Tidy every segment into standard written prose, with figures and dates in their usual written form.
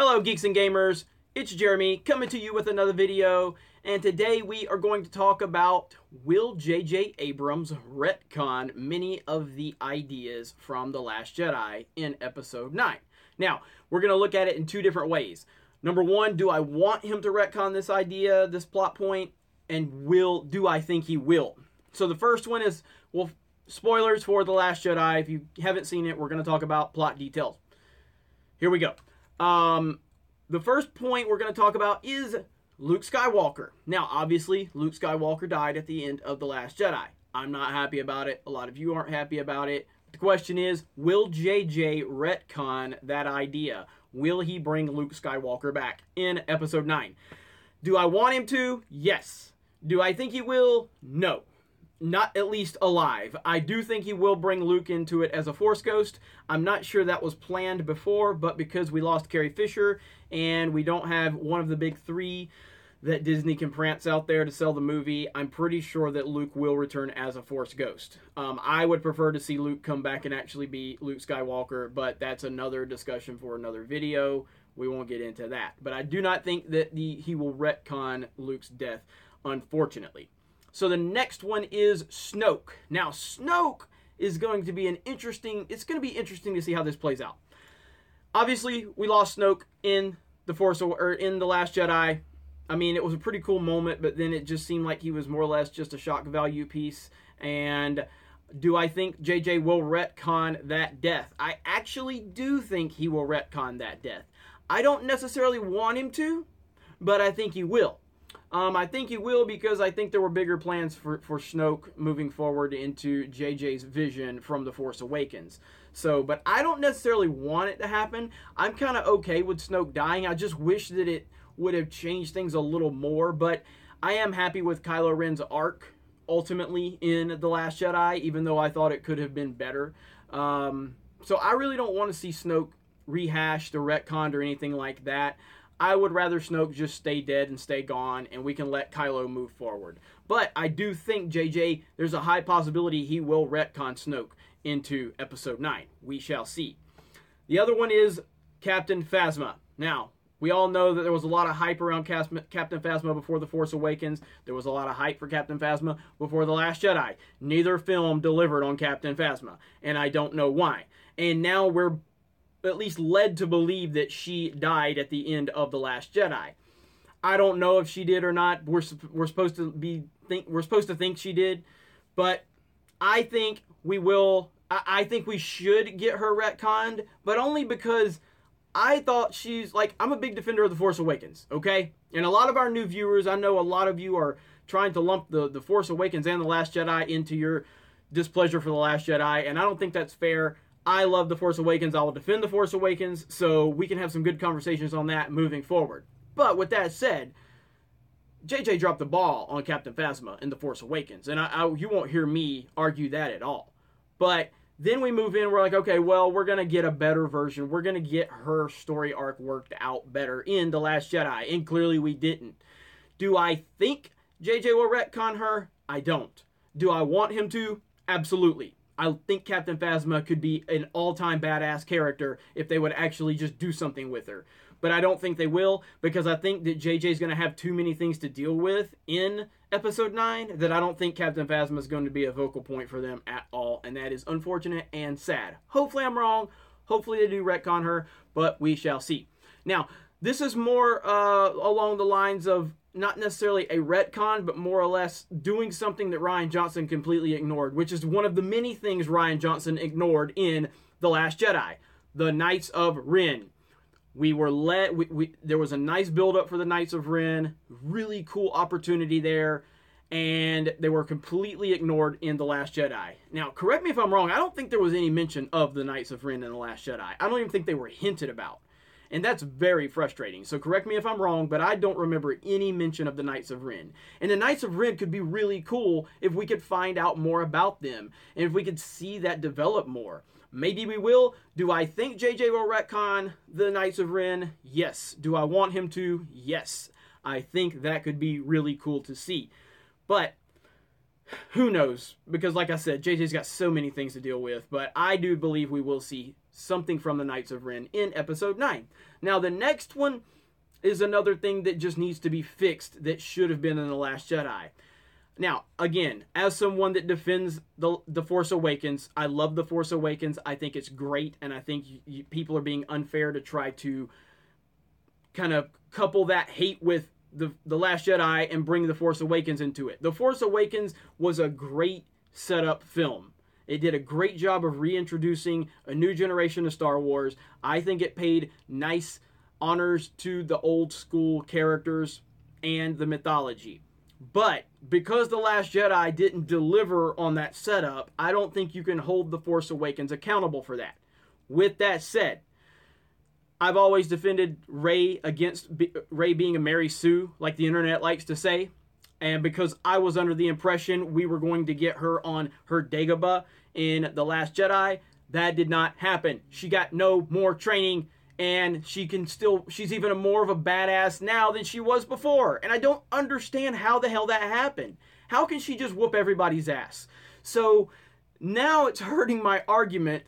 Hello geeks and gamers, it's Jeremy coming to you with another video, and today we are going to talk about will J.J. Abrams retcon many of the ideas from The Last Jedi in Episode 9. Now, we're going to look at it in two different ways. Number one, do I want him to retcon this idea, this plot point, and do I think he will? So the first one is, well, spoilers for The Last Jedi. If you haven't seen it, we're going to talk about plot details. Here we go. The first point we're going to talk about is Luke Skywalker. Now, obviously, Luke Skywalker died at the end of The Last Jedi. I'm not happy about it. A lot of you aren't happy about it. The question is, will JJ retcon that idea? Will he bring Luke Skywalker back in Episode 9? Do I want him to? Yes. Do I think he will? No. Not at least alive. I do think he will bring Luke into it as a Force ghost. I'm not sure that was planned before, but because we lost Carrie Fisher and we don't have one of the big three that Disney can prance out there to sell the movie, I'm pretty sure that Luke will return as a Force ghost. I would prefer to see Luke come back and actually be Luke Skywalker, but that's another discussion for another video. We won't get into that. But I do not think that he will retcon Luke's death, unfortunately. So the next one is Snoke. Now, Snoke is going to be it's going to be interesting to see how this plays out. Obviously, we lost Snoke in in The Last Jedi. I mean, it was a pretty cool moment, but then it just seemed like he was more or less just a shock value piece. And do I think JJ will retcon that death? I actually do think he will retcon that death. I don't necessarily want him to, but I think he will. I think he will because I think there were bigger plans for Snoke moving forward into JJ's vision from The Force Awakens. So, but I don't necessarily want it to happen. I'm kind of okay with Snoke dying. I just wish that it would have changed things a little more. But I am happy with Kylo Ren's arc, ultimately, in The Last Jedi, even though I thought it could have been better. So I really don't want to see Snoke rehashed or retconned or anything like that. I would rather Snoke just stay dead and stay gone, and we can let Kylo move forward. But I do think JJ, there's a high possibility he will retcon Snoke into Episode 9. We shall see. The other one is Captain Phasma. Now, we all know that there was a lot of hype around Captain Phasma before The Force Awakens. There was a lot of hype for Captain Phasma before The Last Jedi. Neither film delivered on Captain Phasma, and I don't know why. And now we're at least led to believe that she died at the end of The Last Jedi. I don't know if she did or not. We're supposed to think she did, but I think we will. I think we should get her retconned, but only because I thought she's like, I'm a big defender of The Force Awakens, okay? And a lot of our new viewers, I know a lot of you are trying to lump the Force Awakens and The Last Jedi into your displeasure for The Last Jedi, and I don't think that's fair. I love The Force Awakens. I will defend The Force Awakens, so we can have some good conversations on that moving forward. But with that said, JJ dropped the ball on Captain Phasma in The Force Awakens, and you won't hear me argue that at all. But then we move in, we're like, okay, well, we're going to get a better version. We're going to get her story arc worked out better in The Last Jedi, and clearly we didn't. Do I think JJ will retcon her? I don't. Do I want him to? Absolutely. I think Captain Phasma could be an all-time badass character if they would actually just do something with her. But I don't think they will, because I think that JJ's going to have too many things to deal with in Episode 9 that I don't think Captain Phasma is going to be a vocal point for them at all, and that is unfortunate and sad. Hopefully I'm wrong. Hopefully they do retcon her, but we shall see. Now, this is more along the lines of not necessarily a retcon, but more or less doing something that Rian Johnson completely ignored, which is one of the many things Rian Johnson ignored in The Last Jedi, the Knights of Ren. There was a nice build-up for the Knights of Ren, really cool opportunity there, and they were completely ignored in The Last Jedi. Now, correct me if I'm wrong, I don't think there was any mention of the Knights of Ren in The Last Jedi. I don't even think they were hinted about. And that's very frustrating. So correct me if I'm wrong, but I don't remember any mention of the Knights of Ren. And the Knights of Ren could be really cool if we could find out more about them. And if we could see that develop more. Maybe we will. Do I think JJ will retcon the Knights of Ren? Yes. Do I want him to? Yes. I think that could be really cool to see. But who knows? Because like I said, JJ's got so many things to deal with. But I do believe we will see something from the Knights of Ren in episode 9. Now, the next one is another thing that just needs to be fixed that should have been in The Last Jedi. Now, again, as someone that defends the Force Awakens, I love The Force Awakens. I think it's great, and I think people are being unfair to try to kind of couple that hate with the Last Jedi and bring The Force Awakens into it. The Force Awakens was a great setup film. It did a great job of reintroducing a new generation of Star Wars. I think it paid nice honors to the old school characters and the mythology. But because The Last Jedi didn't deliver on that setup, I don't think you can hold The Force Awakens accountable for that. With that said, I've always defended Rey against Rey being a Mary Sue, like the internet likes to say. And because I was under the impression we were going to get her on her Dagobah in The Last Jedi, that did not happen. She got no more training, and she's even more of a badass now than she was before. And I don't understand how the hell that happened. How can she just whoop everybody's ass? So now it's hurting my argument,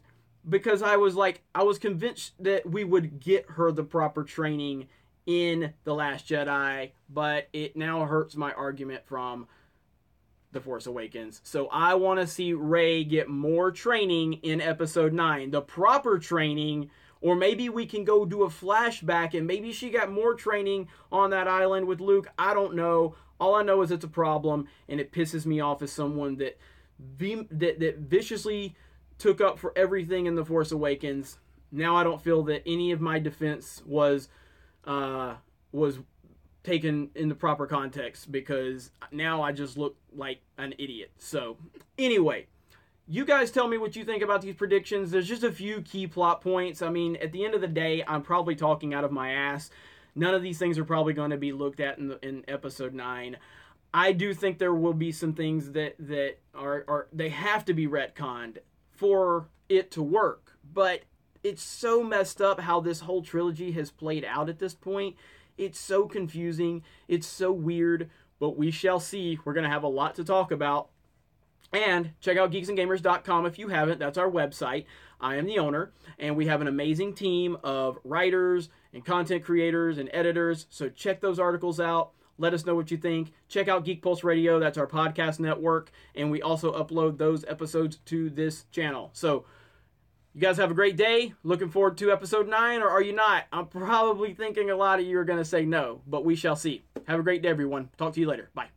because I was convinced that we would get her the proper training in The Last Jedi, but it now hurts my argument from The Force Awakens. So I want to see Rey get more training in episode 9, the proper training, or maybe we can go do a flashback and maybe she got more training on that island with Luke. I don't know. All I know is it's a problem, and it pisses me off as someone that viciously took up for everything in The Force Awakens. Now I don't feel that any of my defense was taken in the proper context, because now I just look like an idiot. So anyway, you guys tell me what you think about these predictions. There's just a few key plot points. I mean, at the end of the day, I'm probably talking out of my ass. None of these things are probably going to be looked at in episode 9. I do think there will be some things that are they have to be retconned for it to work. But it's so messed up how this whole trilogy has played out at this point. It's so confusing. It's so weird. But we shall see. We're going to have a lot to talk about. And check out geeksandgamers.com if you haven't. That's our website. I am the owner, and we have an amazing team of writers and content creators and editors. So check those articles out. Let us know what you think. Check out Geek Pulse Radio. That's our podcast network. And we also upload those episodes to this channel. So you guys have a great day. Looking forward to episode 9, or are you not? I'm probably thinking a lot of you are going to say no, but we shall see. Have a great day, everyone. Talk to you later. Bye.